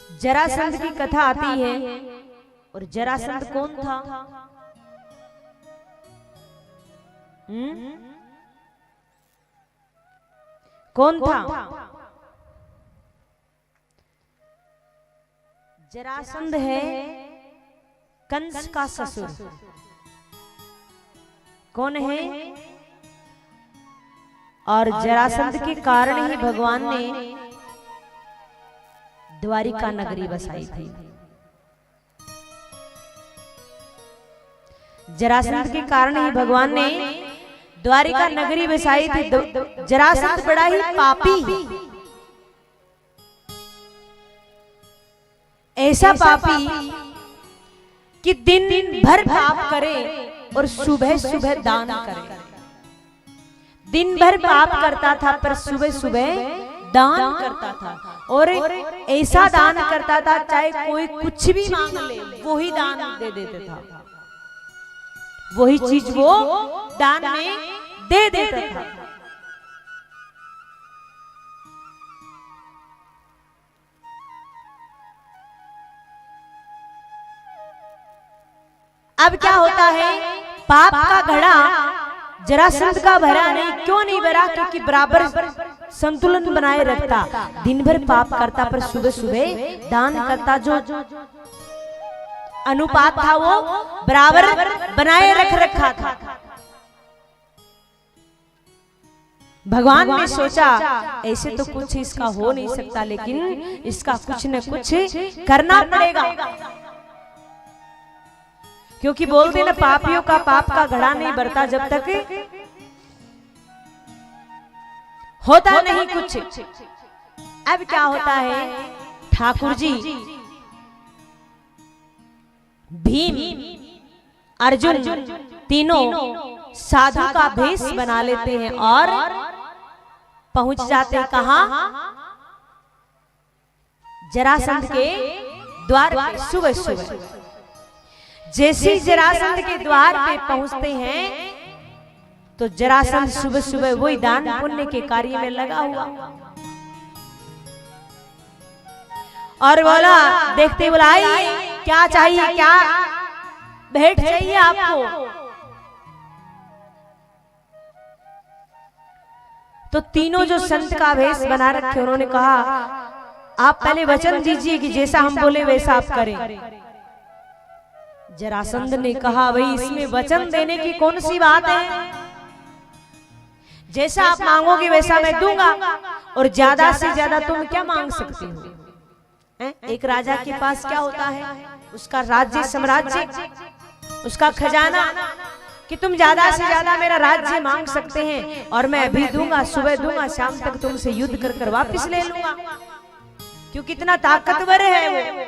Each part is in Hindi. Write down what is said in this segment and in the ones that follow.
जरासंध की कथा आती है। और जरासंध कौन था? कौन था? जरासंध है कंस का ससुर। कौन है? और जरासंध के कारण ही भगवान ने द्वारिका नगरी बसाई थी। जरासंध के कारण ही भगवान ने द्वारिका नगरी बसाई थी। जरासंध बड़ा ही पापी, ऐसा पापी कि दिन भर पाप करे और सुबह सुबह दान करे। दिन भर पाप करता था पर सुबह सुबह दान करता था। और ऐसा दान करता था चाहे कोई कुछ भी मांग ले वो ही दान दे देता था, वही चीज वो दान में दे देता था। अब क्या होता है, पाप का घड़ा जरासंध का भरा नहीं। क्यों नहीं भरा? क्योंकि बराबर संतुलन बनाए रखता। दिन भर पाप करता पर सुबह सुबह दान करता। जो अनुपात था वो बराबर बनाए रखा था। भगवान ने सोचा ऐसे तो कुछ इसका हो नहीं सकता, लेकिन इसका कुछ न कुछ करना पड़ेगा। क्योंकि बोलते ना, पापियों का पाप का घड़ा नहीं भरता जब तक होता नहीं कुछ। अब क्या होता है, ठाकुर जी भीम अर्जुन तीनों साधु का भेष बना लेते हैं और पहुंच जाते हैं कहां? जरासंध के द्वार पे। सुबह सुबह जैसे जरासंध के द्वार पे पहुंचते हैं तो जरासंध सुबह सुबह वही दान पुण्य के कार्य में लगा हुआ और बोला, देखते बोला, क्या चाहिए, क्या भेंट चाहिए आपको? तो तीनों जो संत का भेष बना रखे उन्होंने कहा, आप पहले वचन दीजिए कि जैसा हम बोले वैसा आप करें। जरासंध ने कहा, भाई इसमें वचन देने की कौन सी बात है? जैसा आप मांगोगे वैसा मैं दूंगा, और ज्यादा से ज्यादा तुम क्या मांग सकते हो? एक राजा के पास क्या होता है? उसका राज्य, साम्राज्य, उसका खजाना, कि तुम ज्यादा से ज्यादा मेरा राज्य मांग सकते हैं और मैं अभी दूंगा, सुबह दूंगा, शाम तक तुमसे युद्ध कर कर वापिस ले लूंगा। क्यों? कितना ताकतवर है वो।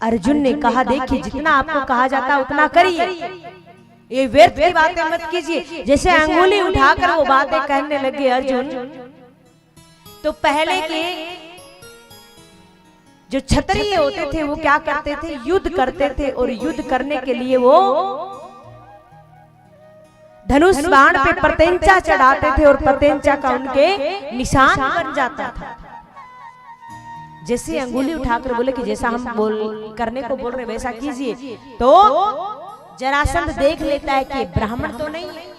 अर्जुन ने कहा, देखिए जितना आपको कहा जाता उतना करिए, ये व्यर्थ की बातें मत कीजिए। जैसे अंगुली उठाकर वो बातें कहने लगे अर्जुन, तो पहले के जो क्षत्रिय होते थे वो क्या करते थे? युद्ध करते थे, और युद्ध करने के लिए वो धनुष बाण पे प्रत्यंचा चढ़ाते थे और प्रत्यंचा का उनके निशान बन जाता था। जैसे अंगुली उठाकर बोले कि जैसा हम करने को बोल रहे वैसा कीजिए, तो जरासंध देख लेता है कि ब्राह्मण तो नहीं है,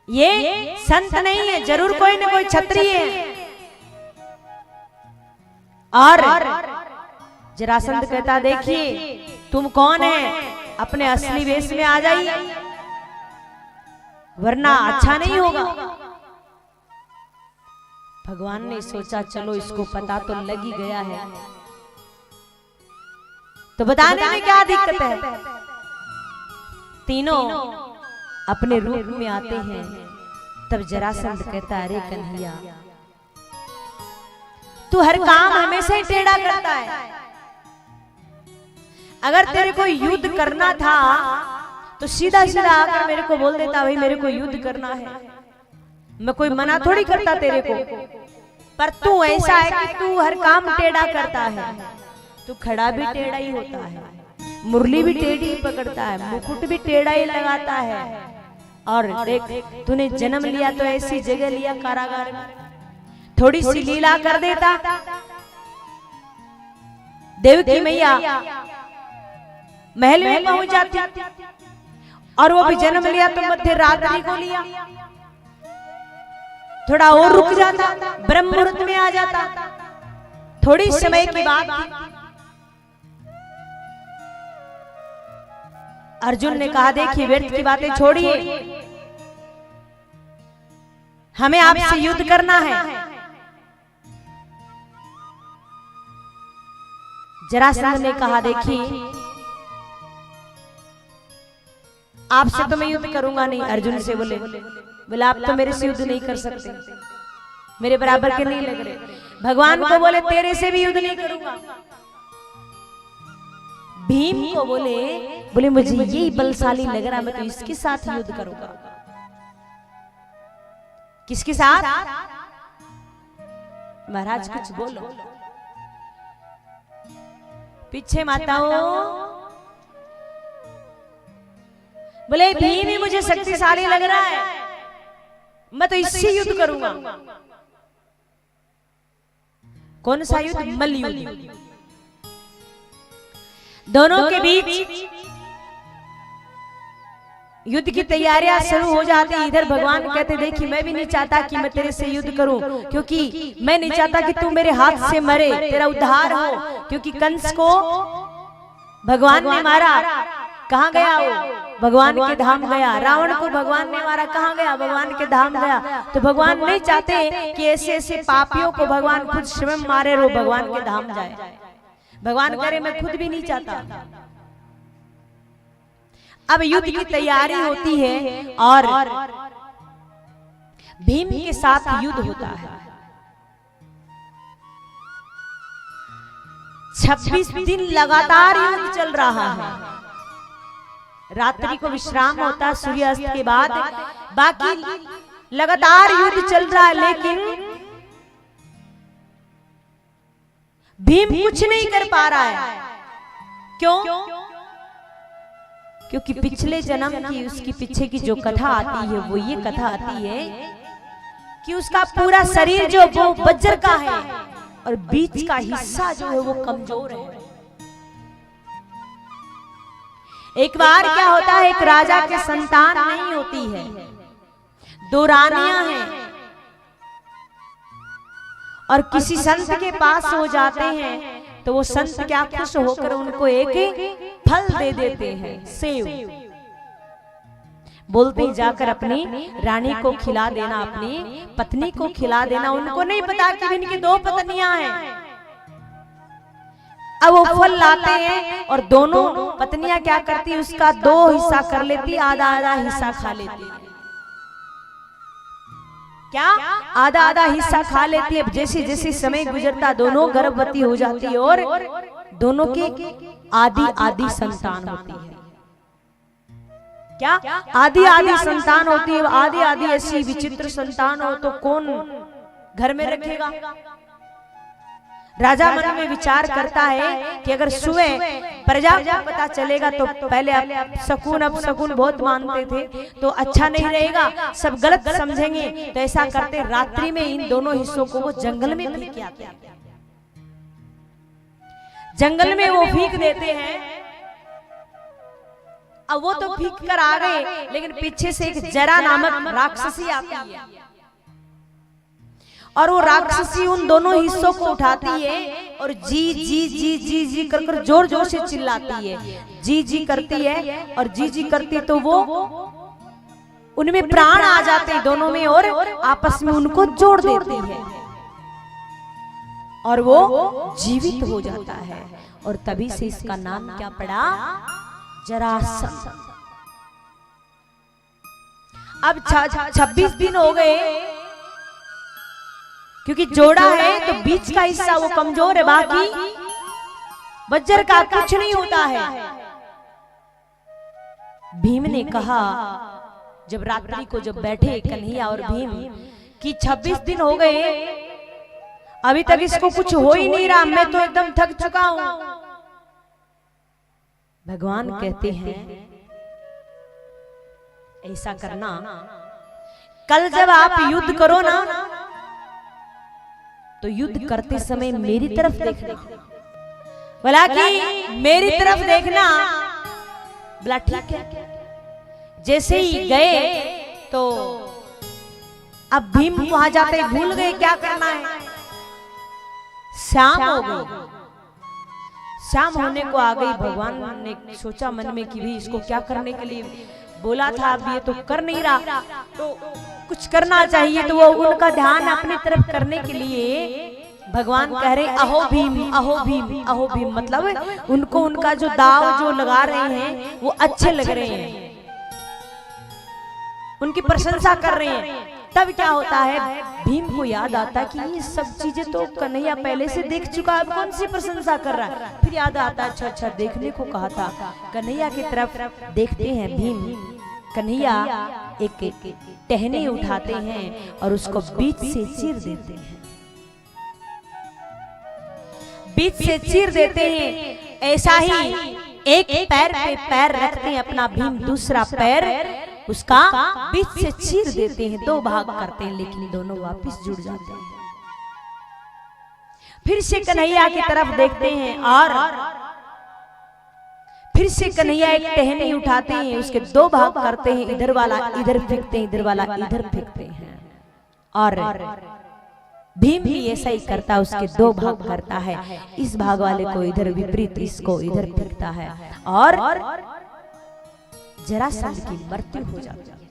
ये संत नहीं है, जरूर कोई न कोई क्षत्रिय है। और जरासंध कहता, देखिए तुम कौन है, अपने असली वेश में आ जाइए वरना अच्छा नहीं होगा। भगवान ने सोचा चलो इसको पता तो लग ही गया है, तो बताने में क्या दिक्कत है। तीनों अपने रूप में आते हैं। तब जरासंध कहता, अरे कन्हैया तू हर काम हमेशा ही टेढ़ा करता है। अगर तेरे को युद्ध करना था तो सीधा सीधा आकर मेरे को बोल देता, भाई मेरे को युद्ध करना है, मैं कोई मना थोड़ी करता तेरे को। पर तू ऐसा है कि तू हर काम टेढ़ा करता है। तू खड़ा भी टेढ़ा ही होता है, मुरली भी टेढ़ी ही पकड़ता है, मुकुट भी टेढ़ा ही लगाता है। और देख तूने जन्म लिया तो ऐसी जगह लिया कारागार में, थोड़ी सी लीला कर देता, देवकी मैया महल में पहुंच जाती, और वो भी जन्म लिया तो मध्य रात्रि को लिया, थोड़ा और रुक जाता, ब्रह्म मुहूर्त में आ जाता, थोड़ी समय की बात थी। अर्जुन ने कहा देखिए व्यर्थ की बातें छोड़िए, हमें आपसे युद्ध करना है। जरासंध ने कहा देखिए आपसे तो मैं युद्ध करूंगा नहीं। अर्जुन से बोले आप तो मेरे से युद्ध नहीं कर सकते, मेरे बराबर के नहीं लग रहे। भगवान को बोले तेरे से भी युद्ध नहीं करूंगा। भीम को बोले मुझे यही बलशाली लग रहा, मैं तो इसके साथ युद्ध करूंगा। किसके साथ? महाराज कुछ बोलो। पीछे माताओं बोले भीम ही मुझे शक्तिशाली लग रहा है, मैं तो इससे युद्ध करूंगा। कौन सा युद्ध? मल्ल युद्ध। दोनों के बीच युद्ध की तैयारियां शुरू हो जाती। इधर भगवान कहते देखिए मैं भी नहीं चाहता कि मैं तेरे से युद्ध करूं, क्योंकि मैं नहीं चाहता कि तू मेरे हाथ से मरे, तेरा उद्धार हो। क्योंकि कंस को भगवान ने मारा, कहां गया वो? भगवान के धाम गया। रावण को भगवान ने मारा, कहां गया? भगवान के धाम गया। तो भगवान नहीं चाहते कि ऐसे ऐसे पापियों को भगवान खुद स्वयं मारे और भगवान के धाम जाए। भगवान करे मैं खुद भी नहीं चाहता। अब युद्ध की तैयारी होती है और भीम के साथ युद्ध होता है। 26 दिन लगातार युद्ध चल रहा है। रात्रि को विश्राम होता है सूर्यास्त के बाद, बाकी लगातार युद्ध चल रहा है। लेकिन भीम कुछ नहीं कर पा रहा है। क्यों? क्योंकि पिछले जन्म की उसकी पीछे की जो कथा आती है वो ये कथा आती है कि उसका पूरा शरीर जो वो वज्र का है और बीच का हिस्सा जो है वो कमजोर है। एक बार क्या होता है, एक राजा के संतान नहीं होती है, 2 रानियां हैं और किसी संत के पास हो जाते हैं तो वो संत क्या खुश होकर उनको एक फल दे देते हैं, सेव। बोलते जाकर अपनी रानी को खिला देना, अपनी पत्नी को खिला देना। उनको नहीं पता कि इनकी 2 पत्नियां हैं। अब वो फल लाते हैं और दोनों पत्नियां क्या करती है, उसका 2 हिस्सा कर लेती, आधा आधा हिस्सा खा लेती है। क्या? आधा आधा हिस्सा खा लेती है। जैसे जैसे समय गुजरता दोनों गर्भवती हो जाती है और दोनों के आधी आधी संतान होती है। क्या? आधी आधी संतान होती है। आधी आधी ऐसी विचित्र संतान हो तो कौन घर में रखेगा? राजा मन में विचार करता है कि अगर सुबह प्रजा को पता चलेगा तो पहले अब शकुन बहुत मानते थे तो अच्छा नहीं रहेगा, सब गलत समझेंगे। तो ऐसा करते रात्रि में इन दोनों हिस्सों को वो जंगल में फेंक आते हैं। जंगल में वो फेंक देते हैं। अब वो तो फेंक कर आ गए, लेकिन पीछे से एक जरा नामक राक्षसी आती है और वो राक्षसी उन दोनों हिस्सों को उठाती है और जी जी जी जी जी कर जोर जोर से चिल्लाती है। जी जी करती है और जी जी करती तो वो उनमें प्राण आ जाते हैं दोनों में और आपस में उनको जोड़ देती है और वो जीवित हो जाता है। और तभी से इसका नाम क्या पड़ा? जरासंध। अब 26 दिन हो गए, क्योंकि जोड़ा है तो बीच का हिस्सा वो कमजोर है, बाकी वज्र का कुछ नहीं होता है। भीम ने कहा, जब रात्रि को जब बैठे कन्हैया और भीम कि 26 दिन हो गए, अभी तक इसको कुछ हो ही नहीं रहा, मैं तो एकदम थक चुका हूं। भगवान कहते हैं ऐसा करना, कल जब आप युद्ध करो ना तो युद्ध करते समय मेरी तरफ देखना। बोला कि मेरी तरफ देखना। बोला ठीक है। जैसे ही गए तो अब भीम वहां जाते भूल गए क्या करना है। शाम हो गई। शाम होने को आ गई। भगवान ने सोचा मन में कि भी इसको क्या करने के लिए बोला था, अब ये तो कर नहीं रहा, तो कुछ करना चाहिए। तो वो उनका ध्यान अपनी तरफ करने के लिए भगवान कह रहे अहो भीम अहो भीम अहो भीम, मतलब उनको उनका जो दाव जो लगा रहे हैं वो अच्छे लग रहे हैं, उनकी प्रशंसा कर रहे हैं। तब क्या होता है, भीम को याद आता कि ये सब चीजें तो कन्हैया पहले से देख चुका, अब कौन सी प्रशंसा कर रहा है। फिर याद आता अच्छा अच्छा देखने को कहा था। कन्हैया की तरफ देखते हैं भीम। कन्हैया एक टहनी उठाते हैं और उसको बीच से चीर देते हैं। बीच से चीर देते हैं। ऐसा ही एक पैर पे पैर रखते हैं अपना भीम, दूसरा पैर उसका बीच से चीर देते हैं, दो भाग करते हैं, लेकिन दोनों वापस जुड़ जाते हैं। फिर से कन्हैया की तरफ देखते हैं और फिर से कन्हैया एक टहनी उठाते हैं, उसके दो भाग करते हैं, इधर वाला इधर फेंकते हैं, इधर वाला इधर फेंकते हैं। और भीम भी ऐसा ही करता, उसके दो भाग करता है, इस भाग वाले को इधर विपरीत, इसको इधर फेंकता है और जरासंध की मृत्यु हो जाती है।